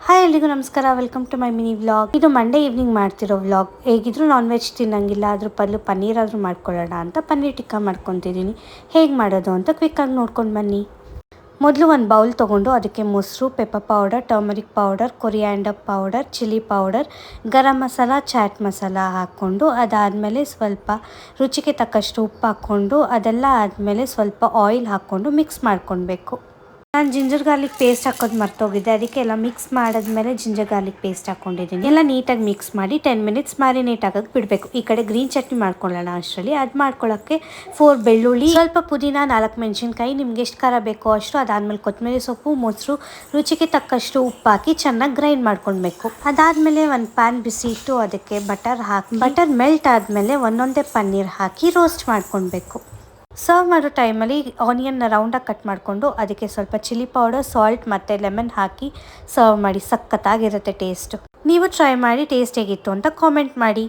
Hi ಎಲ್ರಿಗೂ ನಮಸ್ಕಾರ, welcome to my mini vlog. ಇದು ಮಂಡೇ ಈವ್ನಿಂಗ್ ಮಾಡ್ತಿರೋ ವ್ಲಾಗ್. ಹೇಗಿದ್ರು ನಾನ್ ವೆಜ್ ತಿನ್ನಂಗಿಲ್ಲ, ಅದ್ರ ಬದಲು ಪನ್ನೀರ್ ಆದರೂ ಮಾಡ್ಕೊಳ್ಳೋಣ ಅಂತ ಪನ್ನೀರ್ ಟಿಕ್ಕಾ ಮಾಡ್ಕೊತಿದ್ದೀನಿ. ಹೇಗೆ ಮಾಡೋದು ಅಂತ ಕ್ವಿಕ್ಕಾಗಿ ನೋಡ್ಕೊಂಡು ಬನ್ನಿ. ಮೊದಲು ಒಂದು ಬೌಲ್ ತೊಗೊಂಡು ಅದಕ್ಕೆ ಮೊಸರು, pepper powder, turmeric powder, coriander powder, chilli powder, garam masala, chaat masala ಹಾಕ್ಕೊಂಡು ಅದಾದಮೇಲೆ ಸ್ವಲ್ಪ ರುಚಿಗೆ ತಕ್ಕಷ್ಟು ಉಪ್ಪು ಹಾಕ್ಕೊಂಡು ಅದೆಲ್ಲ ಆದಮೇಲೆ ಸ್ವಲ್ಪ ಆಯಿಲ್ ಹಾಕ್ಕೊಂಡು ಮಿಕ್ಸ್ ಮಾಡ್ಕೊಳ್ಬೇಕು. ನಾನು ಜಿಂಜರ್ ಗಾರ್ಲಿಕ್ ಪೇಸ್ಟ್ ಹಾಕೋದು ಮರ್ತೋಗಿದ್ದೆ, ಅದಕ್ಕೆ ಎಲ್ಲ ಮಿಕ್ಸ್ ಮಾಡಿದ್ಮೇಲೆ ಜಿಂಜರ್ ಗಾರ್ಲಿಕ್ ಪೇಸ್ಟ್ ಹಾಕ್ಕೊಂಡಿದ್ದೀನಿ. ಎಲ್ಲ ನೀಟಾಗಿ ಮಿಕ್ಸ್ ಮಾಡಿ 10 ಮಿನಿಟ್ಸ್ ಮ್ಯಾರಿನೇಟ್ ಆಗೋಕ್ಕೆ ಬಿಡಬೇಕು. ಈ ಕಡೆ ಗ್ರೀನ್ ಚಟ್ನಿ ಮಾಡ್ಕೊಳ್ಳೋಣ. ಅಷ್ಟರಲ್ಲಿ ಅದು ಮಾಡ್ಕೊಳ್ಳೋಕ್ಕೆ 4 ಬೆಳ್ಳುಳ್ಳಿ, ಸ್ವಲ್ಪ ಪುದೀನ, 4 ಮೆಣಸಿನ್ಕಾಯಿ, ನಿಮ್ಗೆ ಎಷ್ಟು ಖಾರ ಬೇಕೋ ಅಷ್ಟು. ಅದಾದಮೇಲೆ ಕೊತ್ತಂಬರಿ ಸೊಪ್ಪು, ಮೊಸರು, ರುಚಿಗೆ ತಕ್ಕಷ್ಟು ಉಪ್ಪು ಹಾಕಿ ಚೆನ್ನಾಗಿ ಗ್ರೈಂಡ್ ಮಾಡ್ಕೊಳ್ಬೇಕು. ಅದಾದಮೇಲೆ ಒಂದು ಪ್ಯಾನ್ ಬಿಸಿ ಇಟ್ಟು ಅದಕ್ಕೆ ಬಟರ್ ಹಾಕಿ, ಬಟರ್ ಮೆಲ್ಟ್ ಆದಮೇಲೆ ಒಂದೊಂದೇ ಪನ್ನೀರ್ ಹಾಕಿ ರೋಸ್ಟ್ ಮಾಡ್ಕೊಳ್ಬೇಕು. ಸರ್ವ್ ಮಾಡೋ ಟೈಮಲ್ಲಿ ಆನಿಯನ್ನ ರೌಂಡಾಗಿ ಕಟ್ ಮಾಡಿಕೊಂಡು ಅದಕ್ಕೆ ಸ್ವಲ್ಪ ಚಿಲ್ಲಿ ಪೌಡರ್, ಸಾಲ್ಟ್ ಮತ್ತು ಲೆಮನ್ ಹಾಕಿ ಸರ್ವ್ ಮಾಡಿ. ಸಖತ್ತಾಗಿರುತ್ತೆ ಟೇಸ್ಟು. ನೀವು ಟ್ರೈ ಮಾಡಿ ಟೇಸ್ಟ್ ಹೇಗಿತ್ತು ಅಂತ ಕಾಮೆಂಟ್ ಮಾಡಿ.